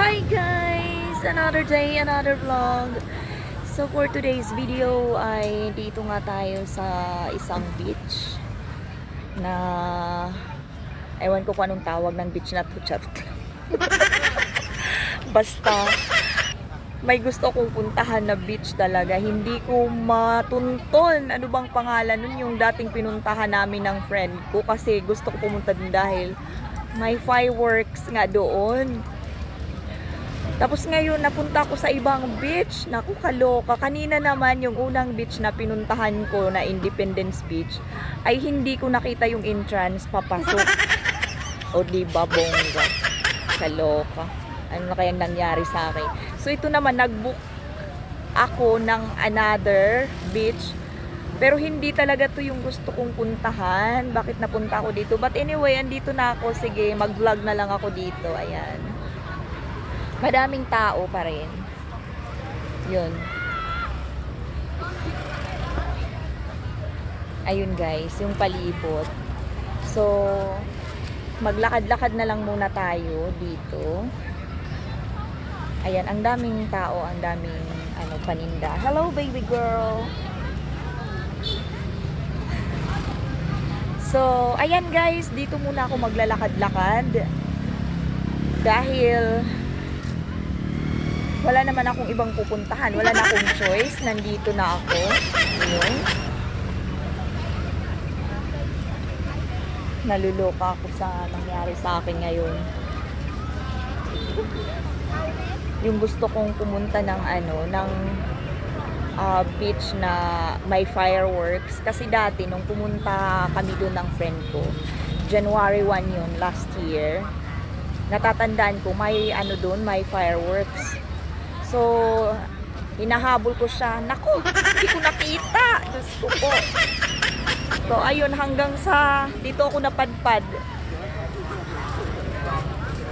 Hi guys! Another day, another vlog. So for today's video ay dito nga tayo sa isang beach na ewan ko kung anong tawag ng beach na to, charot lang. Basta may gusto kong puntahan na beach talaga. Hindi ko matunton ano bang pangalan nun, yung dating pinuntahan namin ng friend ko, kasi gusto ko pumunta din dahil may fireworks nga doon. Tapos ngayon, napunta ko sa ibang beach. Naku, kaloka. Kanina naman, yung unang beach na pinuntahan ko na Independence Beach, ay hindi ko nakita yung entrance papasok. O diba, bongga. Kaloka. Ano na kayang nangyari sa akin? So ito naman, nag-book ako ng another beach. Pero hindi talaga to yung gusto kong puntahan. Bakit napunta ako dito? But anyway, andito na ako. Sige, mag-vlog na lang ako dito. Ayan. Madaming tao pa rin. Yun. Ayun guys, yung palibot. So, maglakad-lakad na lang muna tayo dito. Ayan, ang daming tao, ang daming paninda. Hello baby girl! So, ayan guys, dito muna ako maglalakad-lakad. Dahil wala naman akong ibang pupuntahan. Wala na akong choice. Nandito na ako. Ayun. Naluloka ako sa nangyari sa akin ngayon. Yung gusto kong pumunta ng beach na may fireworks. Kasi dati, nung pumunta kami doon ng friend ko, January 1 yun, last year. Natatandaan ko, may doon, may fireworks. So, hinahabol ko siya. Naku, hindi ko nakita. Diyos ko po. So, ayun, hanggang sa dito ako napadpad.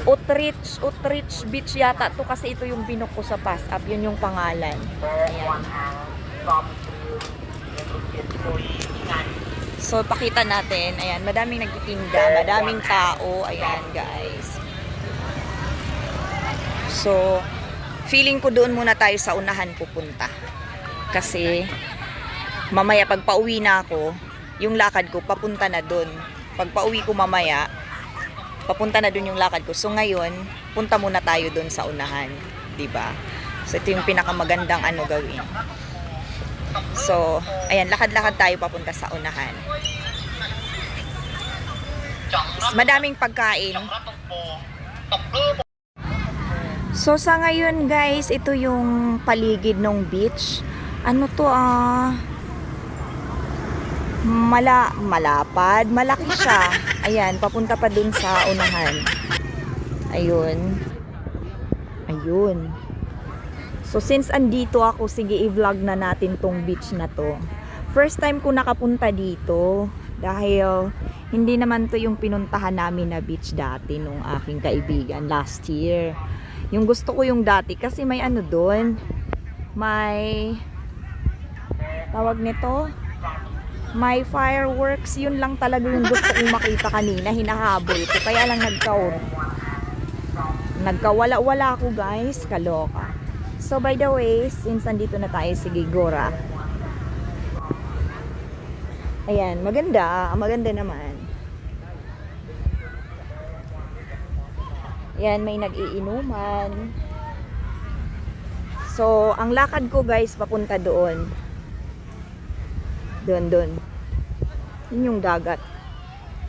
Outreach Beach yata to, kasi ito yung binook ko sa pass up. Yun yung pangalan. Ayan. So, pakita natin. Ayan, madaming nagtitinda. Madaming tao. Ayan, guys. So, feeling ko doon muna tayo sa unahan pupunta. Kasi mamaya pag pauwi na ako, yung lakad ko papunta na doon. Pag pauwi ko mamaya, papunta na doon yung lakad ko. So ngayon, punta muna tayo doon sa unahan, 'di ba? So ito yung pinakamagandang gawin. So, ayan, lakad-lakad tayo papunta sa unahan. Madaming pagkain. So sa ngayon guys, ito yung paligid ng beach. Ano to malapad, malaki siya. Ayan, papunta pa dun sa unahan. Ayun. Ayun. So since andito ako, sige i-vlog na natin tong beach na to. First time ko nakapunta dito dahil hindi naman to yung pinuntahan namin na beach dati nung aking kaibigan last year. Yung gusto ko yung dati kasi may doon, may tawag nito, may fireworks. Yun lang talaga yung gusto kong makita kanina, hinahabol ko, kaya lang nagkawala-wala ako guys, kaloka. So by the way, since nandito na tayo, sige Gora. Ayan, maganda naman. Yan, may nag-iinuman. So, ang lakad ko guys, papunta doon. Doon. Yun yung dagat.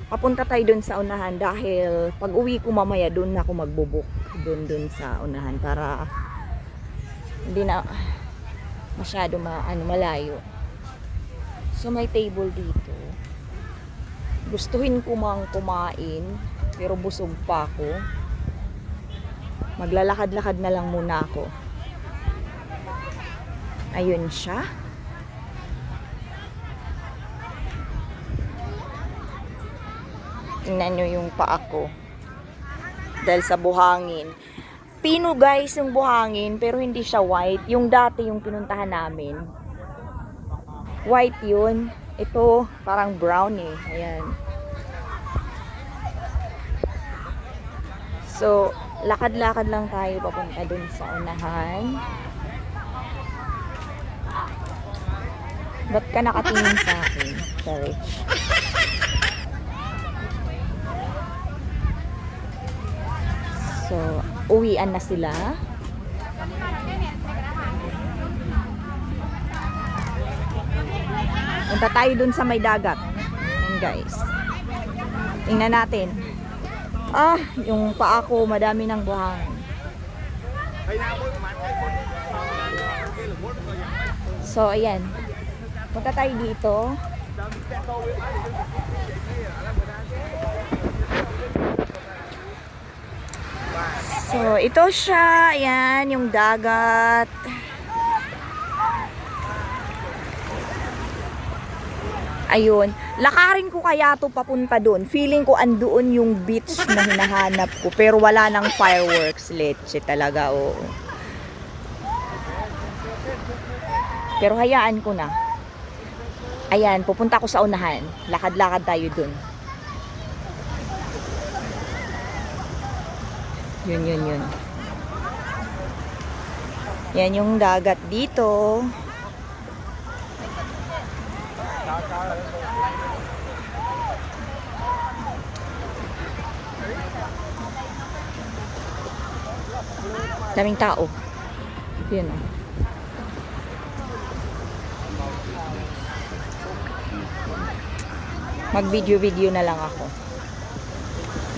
Papunta tayo doon sa unahan dahil pag uwi ko mamaya, doon na ako magbubuk. Doon sa unahan para hindi na masyado malayo. So, may table dito. Gustuhin ko mang kumain, pero busog pa ako. Maglalakad-lakad na lang muna ako. Ayun siya. Tingnan nyo yung paa ko. Dahil sa buhangin. Pino guys yung buhangin, pero hindi siya white. Yung dati yung pinuntahan namin, white yun. Ito parang brown eh. Ayan. So, lakad-lakad lang tayo papunta dun sa unahan. Ba't ka nakatingin sa akin? Sorry. So, uwian na sila. Punta tayo dun sa may dagat. Ayan guys. Tingnan natin. Ah, yung paa ko madami ng buhangin. So, ayan. Punta tayo dito. So, ito siya. Ayan, yung dagat. Ayun. Lakarin ko kaya to papunta doon. Feeling ko andoon yung beach na hinahanap ko. Pero wala nang fireworks. Leche talaga, oo. Pero hayaan ko na. Ayan, pupunta ko sa unahan. Lakad-lakad tayo doon. Yun. Yan yung dagat dito. Daming tao. Yun o. Mag-video na lang ako.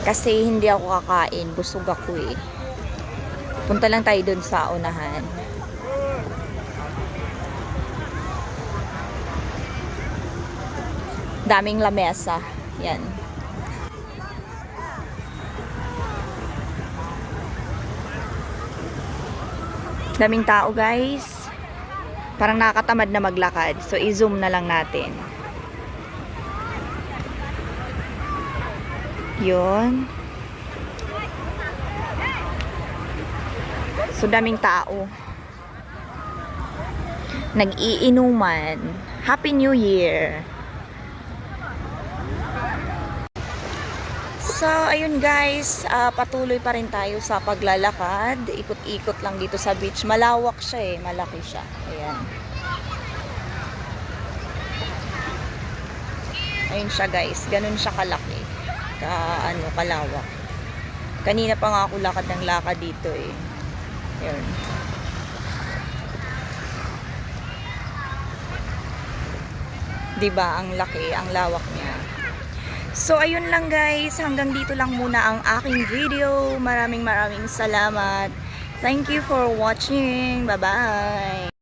Kasi hindi ako kakain. Busog ako eh. Punta lang tayo dun sa unahan. Daming lamesa. Yan. Daming tao guys. Parang nakakatamad na maglakad. So i-zoom na lang natin. Yun. So daming tao. Nag-iinuman. Happy New Year. So, ayun guys, patuloy pa rin tayo sa paglalakad. Ikot-ikot lang dito sa beach. Malawak siya eh, malaki siya. Ayan. Ayun siya guys, ganun siya kalaki. Kalawak. Kanina pa nga ako lakad ng lakad dito eh. Ayun. Diba, ang laki, ang lawak niya. So, ayun lang guys. Hanggang dito lang muna ang aking video. Maraming salamat. Thank you for watching. Bye-bye.